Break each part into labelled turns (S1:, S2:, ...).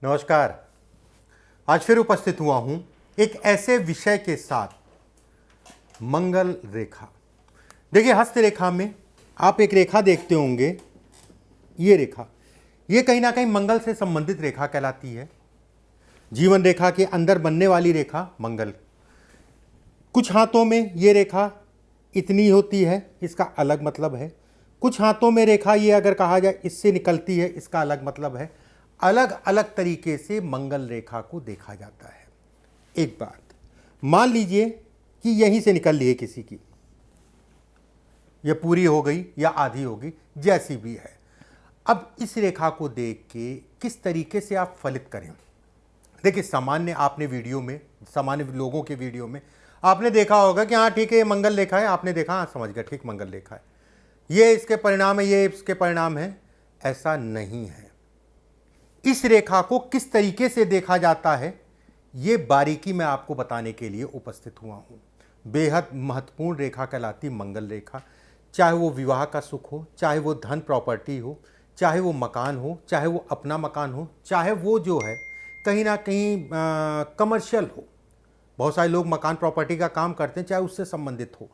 S1: नमस्कार। आज फिर उपस्थित हुआ हूं एक ऐसे विषय के साथ, मंगल रेखा। देखिए, हस्त रेखा में आप एक रेखा देखते होंगे। ये रेखा, ये कहीं ना कहीं मंगल से संबंधित रेखा कहलाती है। जीवन रेखा के अंदर बनने वाली रेखा मंगल। कुछ हाथों में ये रेखा इतनी होती है, इसका अलग मतलब है। कुछ हाथों में रेखा ये अगर कहा जाए इससे निकलती है, इसका अलग मतलब है। अलग अलग तरीके से मंगल रेखा को देखा जाता है। एक बात मान लीजिए कि यहीं से निकल ली है किसी की, यह पूरी हो गई या आधी हो गई, जैसी भी है। अब इस रेखा को देख के किस तरीके से आप फलित करें। देखिए, सामान्य आपने वीडियो में, सामान्य लोगों के वीडियो में आपने देखा होगा कि हाँ ठीक है, ये मंगल रेखा है। आपने देखा, हाँ समझ गया, ठीक मंगल रेखा है, ये इसके परिणाम है, ये इसके परिणाम है। ऐसा नहीं है। इस रेखा को किस तरीके से देखा जाता है, ये बारीकी मैं आपको बताने के लिए उपस्थित हुआ हूं। बेहद महत्वपूर्ण रेखा कहलाती मंगल रेखा। चाहे वो विवाह का सुख हो, चाहे वो धन प्रॉपर्टी हो, चाहे वो मकान हो, चाहे वो अपना मकान हो, चाहे वो जो है कहीं ना कहीं कमर्शियल हो। बहुत सारे लोग मकान प्रॉपर्टी का काम करते हैं, चाहे उससे संबंधित हो।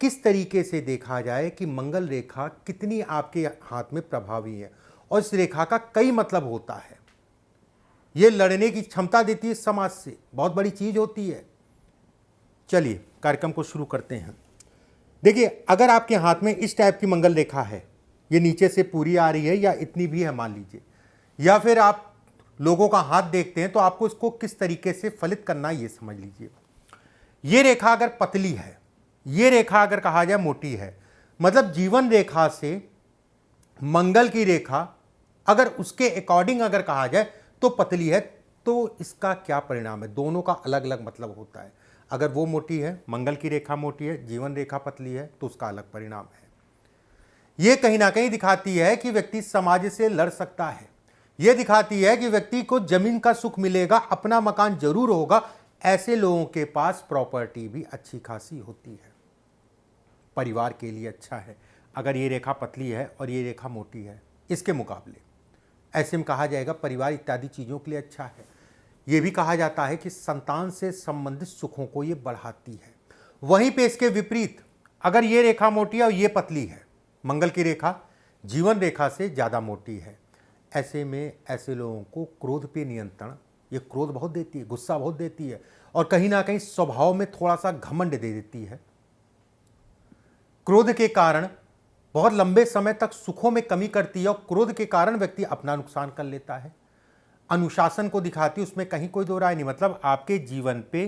S1: किस तरीके से देखा जाए कि मंगल रेखा कितनी आपके हाथ में प्रभावी है। और इस रेखा का कई मतलब होता है। ये लड़ने की क्षमता देती है समाज से, बहुत बड़ी चीज होती है। चलिए कार्यक्रम को शुरू करते हैं। देखिए, अगर आपके हाथ में इस टाइप की मंगल रेखा है, ये नीचे से पूरी आ रही है या इतनी भी है मान लीजिए, या फिर आप लोगों का हाथ देखते हैं, तो आपको इसको किस तरीके से फलित करना है ये समझ लीजिए। ये रेखा अगर पतली है, ये रेखा अगर कहा जाए मोटी है, मतलब जीवन रेखा से मंगल की रेखा अगर उसके अकॉर्डिंग अगर कहा जाए तो पतली है, तो इसका क्या परिणाम है। दोनों का अलग अलग मतलब होता है। अगर वो मोटी है, मंगल की रेखा मोटी है, जीवन रेखा पतली है, तो उसका अलग परिणाम है। ये कहीं ना कहीं दिखाती है कि व्यक्ति समाज से लड़ सकता है। यह दिखाती है कि व्यक्ति को जमीन का सुख मिलेगा, अपना मकान जरूर होगा। ऐसे लोगों के पास प्रॉपर्टी भी अच्छी खासी होती है, परिवार के लिए अच्छा है। अगर ये रेखा पतली है और ये रेखा मोटी है, इसके मुकाबले ऐसे में कहा जाएगा परिवार इत्यादि चीज़ों के लिए अच्छा है। ये भी कहा जाता है कि संतान से संबंधित सुखों को ये बढ़ाती है। वहीं पे इसके विपरीत अगर ये रेखा मोटी है और ये पतली है, मंगल की रेखा जीवन रेखा से ज़्यादा मोटी है, ऐसे में ऐसे लोगों को क्रोध पे नियंत्रण, ये क्रोध बहुत देती है, गुस्सा बहुत देती है, और कहीं ना कहीं स्वभाव में थोड़ा सा घमंड दे देती है। क्रोध के कारण बहुत लंबे समय तक सुखों में कमी करती है, और क्रोध के कारण व्यक्ति अपना नुकसान कर लेता है। अनुशासन को दिखाती है, उसमें कहीं कोई दो राय नहीं। मतलब आपके जीवन पे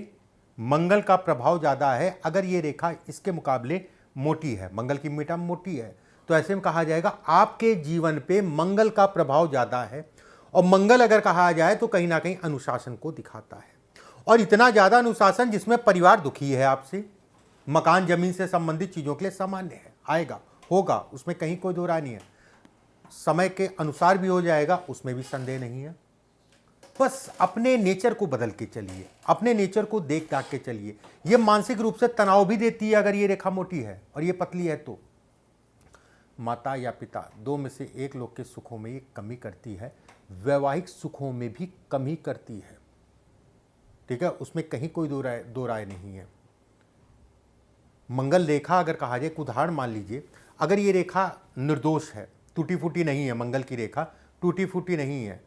S1: मंगल का प्रभाव ज़्यादा है अगर ये रेखा इसके मुकाबले मोटी है, मंगल की मीटा मोटी है, तो ऐसे में कहा जाएगा आपके जीवन पे मंगल का प्रभाव ज़्यादा है। और मंगल अगर कहा जाए तो कहीं ना कहीं अनुशासन को दिखाता है, और इतना ज़्यादा अनुशासन जिसमें परिवार दुखी है आपसे। मकान जमीन से संबंधित चीज़ों के लिए सामान्य है, आएगा होगा, उसमें कहीं कोई दो राय नहीं है। समय के अनुसार भी हो जाएगा, उसमें भी संदेह नहीं है। बस अपने नेचर को बदल के चलिए, अपने नेचर को देख दाख के चलिए। यह मानसिक रूप से तनाव भी देती है अगर ये रेखा मोटी है और ये पतली है, तो माता या पिता दो में से एक लोग के सुखों में ये कमी करती है, वैवाहिक सुखों में भी कमी करती है। ठीक है, उसमें कहीं कोई दो राय नहीं है। मंगल रेखा अगर कहा जाए, एक उदाहरण मान लीजिए, अगर ये रेखा निर्दोष है, टूटी फूटी नहीं है, मंगल की रेखा टूटी फूटी नहीं है,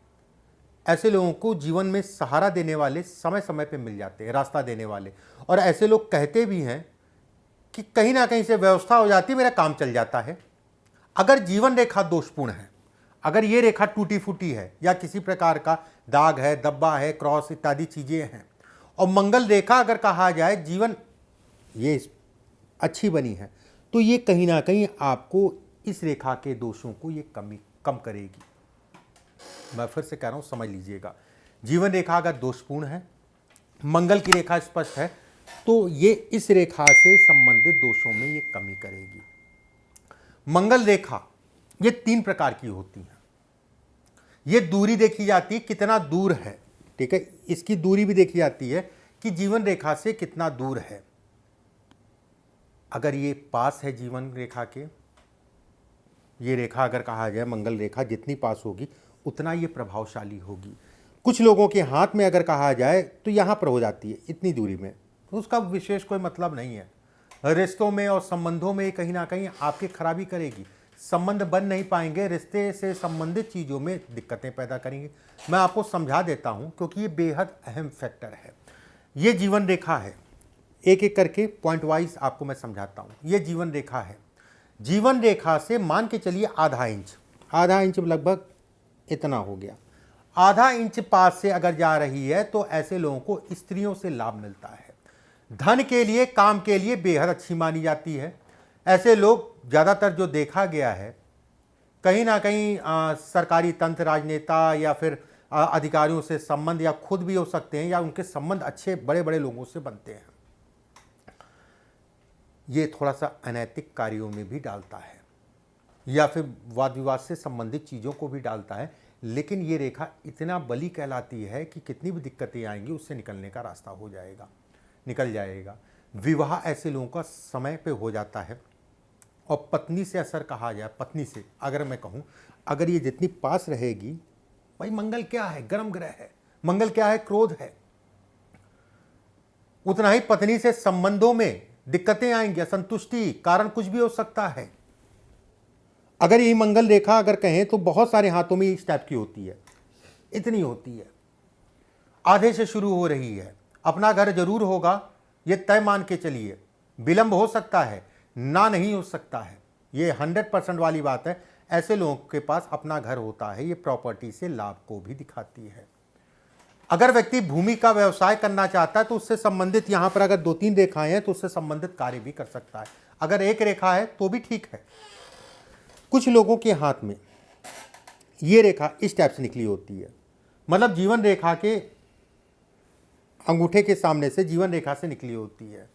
S1: ऐसे लोगों को जीवन में सहारा देने वाले समय समय पे मिल जाते हैं, रास्ता देने वाले। और ऐसे लोग कहते भी हैं कि कहीं ना कहीं से व्यवस्था हो जाती है, मेरा काम चल जाता है। अगर जीवन रेखा दोषपूर्ण है, अगर ये रेखा टूटी फूटी है या किसी प्रकार का दाग है, दब्बा है, क्रॉस इत्यादि चीज़ें हैं, और मंगल रेखा अगर कहा जाए जीवन ये अच्छी बनी है, तो ये कहीं ना कहीं आपको इस रेखा के दोषों को ये कम करेगी। मैं फिर से कह रहा हूँ, समझ लीजिएगा। जीवन रेखा अगर दोषपूर्ण है, मंगल की रेखा स्पष्ट है, तो ये इस रेखा से संबंधित दोषों में ये कमी करेगी। मंगल रेखा ये 3 प्रकार की होती है। ये दूरी देखी जाती है, कितना दूर है। ठीक है, इसकी दूरी भी देखी जाती है कि जीवन रेखा से कितना दूर है। अगर ये पास है जीवन रेखा के, ये रेखा अगर कहा जाए मंगल रेखा जितनी पास होगी उतना ये प्रभावशाली होगी। कुछ लोगों के हाथ में अगर कहा जाए तो यहाँ पर हो जाती है इतनी दूरी में, तो उसका विशेष कोई मतलब नहीं है। रिश्तों में और संबंधों में कहीं ना कहीं आपकी खराबी करेगी, संबंध बन नहीं पाएंगे, रिश्ते से संबंधित चीज़ों में दिक्कतें पैदा करेंगे। मैं आपको समझा देता हूँ क्योंकि ये बेहद अहम फैक्टर है। ये जीवन रेखा है, एक एक करके पॉइंट वाइज आपको मैं समझाता हूँ। ये जीवन रेखा है, जीवन रेखा से मान के चलिए आधा इंच लगभग इतना हो गया, आधा इंच पास से अगर जा रही है तो ऐसे लोगों को स्त्रियों से लाभ मिलता है, धन के लिए, काम के लिए बेहद अच्छी मानी जाती है। ऐसे लोग ज़्यादातर जो देखा गया है कहीं ना कहीं सरकारी तंत्र, राजनेता या फिर अधिकारियों से संबंध, या खुद भी हो सकते हैं, या उनके संबंध अच्छे बड़े बड़े लोगों से बनते हैं। ये थोड़ा सा अनैतिक कार्यों में भी डालता है या फिर वाद विवाद से संबंधित चीज़ों को भी डालता है, लेकिन ये रेखा इतना बली कहलाती है कि कितनी भी दिक्कतें आएंगी उससे निकलने का रास्ता हो जाएगा, निकल जाएगा। विवाह ऐसे लोगों का समय पे हो जाता है। और पत्नी से असर कहा जाए, पत्नी से अगर मैं कहूँ, अगर ये जितनी पास रहेगी, भाई मंगल क्या है, गर्म ग्रह है, मंगल क्या है, क्रोध है, उतना ही पत्नी से संबंधों में दिक्कतें आएंगी, असंतुष्टि, कारण कुछ भी हो सकता है। अगर यही मंगल रेखा अगर कहें तो बहुत सारे हाथों में इस टाइप की होती है, इतनी होती है, आधे से शुरू हो रही है, अपना घर जरूर होगा, ये तय मान के चलिए, विलंब हो सकता है, ना नहीं हो सकता है, ये 100% वाली बात है। ऐसे लोगों के पास अपना घर होता है, ये प्रॉपर्टी से लाभ को भी दिखाती है। अगर व्यक्ति भूमि का व्यवसाय करना चाहता है तो उससे संबंधित यहां पर अगर 2-3 रेखाएं हैं तो उससे संबंधित कार्य भी कर सकता है, अगर एक रेखा है तो भी ठीक है। कुछ लोगों के हाथ में ये रेखा इस टाइप से निकली होती है, मतलब जीवन रेखा के अंगूठे के सामने से जीवन रेखा से निकली होती है।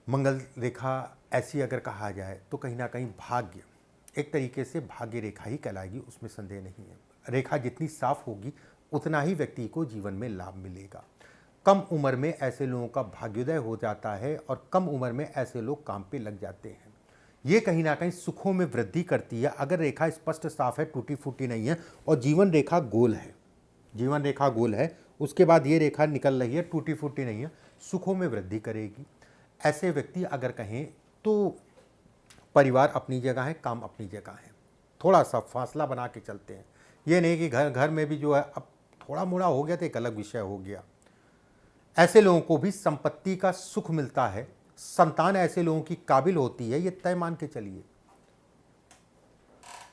S1: मंगल रेखा ऐसी अगर कहा जाए तो कहीं ना कहीं भाग्य, एक तरीके से भाग्य रेखा ही कहलाएगी, उसमें संदेह नहीं है। रेखा जितनी साफ होगी उतना ही व्यक्ति को जीवन में लाभ मिलेगा। कम उम्र में ऐसे लोगों का भाग्योदय हो जाता है और कम उम्र में ऐसे लोग काम पे लग जाते हैं। ये कहीं ना कहीं सुखों में वृद्धि करती है अगर रेखा स्पष्ट साफ है, टूटी फूटी नहीं है और जीवन रेखा गोल है, जीवन रेखा गोल है, उसके बाद ये रेखा निकल रही है, टूटी फूटी नहीं है, सुखों में वृद्धि करेगी। ऐसे व्यक्ति अगर कहें तो परिवार अपनी जगह है, काम अपनी जगह है, थोड़ा सा फासला बना के चलते हैं। ये नहीं कि घर में भी जो है अब थोड़ा मोड़ा हो गया तो एक अलग विषय हो गया। ऐसे लोगों को भी संपत्ति का सुख मिलता है, संतान ऐसे लोगों की काबिल होती है, ये तय मान के चलिए।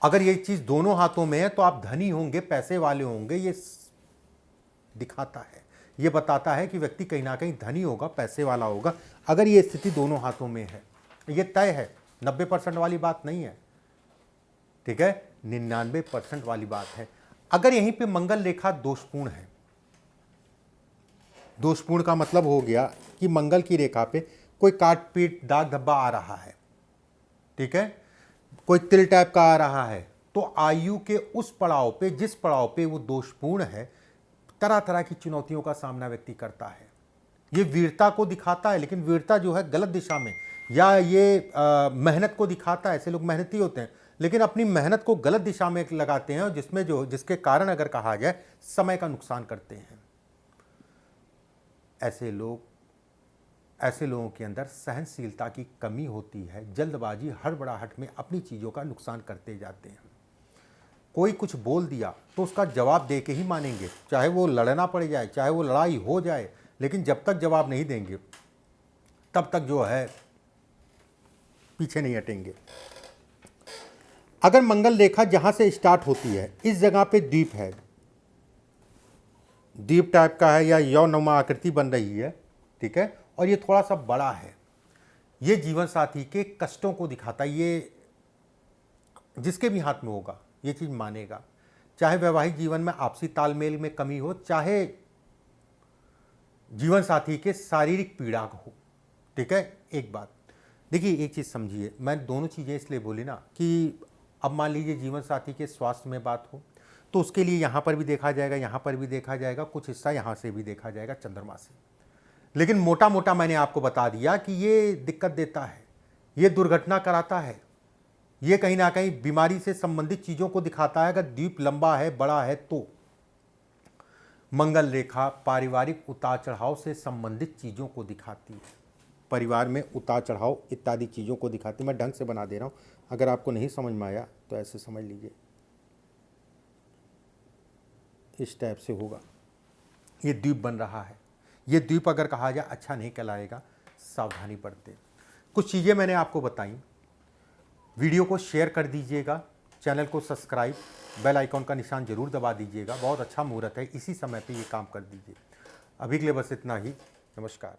S1: अगर ये चीज दोनों हाथों में है तो आप धनी होंगे, पैसे वाले होंगे, ये दिखाता है, ये बताता है कि व्यक्ति कहीं ना कहीं धनी होगा, पैसे वाला होगा। अगर ये स्थिति दोनों हाथों में है, ये तय है, 90% वाली बात नहीं है, ठीक है, 99% वाली बात है। अगर यहीं पे मंगल रेखा दोषपूर्ण है, दोषपूर्ण का मतलब हो गया कि मंगल की रेखा पे कोई काट पीट, दाग धब्बा आ रहा है, ठीक है, कोई तिल टाइप का आ रहा है, तो आयु के उस पड़ाव पे, जिस पड़ाव पे वो दोषपूर्ण है, तरह तरह की चुनौतियों का सामना व्यक्ति करता है। ये वीरता को दिखाता है, लेकिन वीरता जो है गलत दिशा में, या ये मेहनत को दिखाता है। ऐसे लोग मेहनती होते हैं लेकिन अपनी मेहनत को गलत दिशा में लगाते हैं और जिसके कारण अगर कहा जाए समय का नुकसान करते हैं। ऐसे लोगों के अंदर सहनशीलता की कमी होती है, जल्दबाजी, हड़बड़ाहट में अपनी चीज़ों का नुकसान करते जाते हैं। कोई कुछ बोल दिया तो उसका जवाब दे के ही मानेंगे, चाहे वो लड़ना पड़ जाए, चाहे वो लड़ाई हो जाए, लेकिन जब तक जवाब नहीं देंगे तब तक जो है पीछे नहीं हटेंगे। अगर मंगल रेखा जहां से स्टार्ट होती है इस जगह पे द्वीप है, द्वीप टाइप का है या यौनुमा आकृति बन रही है, ठीक है, और ये थोड़ा सा बड़ा है, ये जीवन साथी के कष्टों को दिखाता है। ये जिसके भी हाथ में होगा ये चीज़ मानेगा, चाहे वैवाहिक जीवन में आपसी तालमेल में कमी हो, चाहे जीवन साथी के शारीरिक पीड़ा हो, ठीक है। एक बात देखिए, एक चीज़ समझिए, मैं दोनों चीज़ें इसलिए बोली ना कि अब मान लीजिए जीवन साथी के स्वास्थ्य में बात हो तो उसके लिए यहाँ पर भी देखा जाएगा, यहाँ पर भी देखा जाएगा, कुछ हिस्सा यहाँ से भी देखा जाएगा चंद्रमा से, लेकिन मोटा मोटा मैंने आपको बता दिया कि ये दिक्कत देता है, ये दुर्घटना कराता है, ये कहीं ना कहीं बीमारी से संबंधित चीज़ों को दिखाता है। अगर द्वीप लंबा है, बड़ा है तो मंगल रेखा पारिवारिक उतार चढ़ाव से संबंधित चीज़ों को दिखाती है, परिवार में उतार चढ़ाव इत्यादि चीज़ों को दिखाती है। मैं ढंग से बना दे रहा हूँ, अगर आपको नहीं समझ में आया तो ऐसे समझ लीजिए, इस टाइप से होगा। ये द्वीप बन रहा है, ये द्वीप अगर कहा जाए अच्छा नहीं कहलाएगा, सावधानी बरतें। कुछ चीज़ें मैंने आपको बताई, वीडियो को शेयर कर दीजिएगा, चैनल को सब्सक्राइब, बेल आइकॉन का निशान जरूर दबा दीजिएगा। बहुत अच्छा मुहूर्त है, इसी समय पे ये काम कर दीजिए। अभी के लिए बस इतना ही, नमस्कार।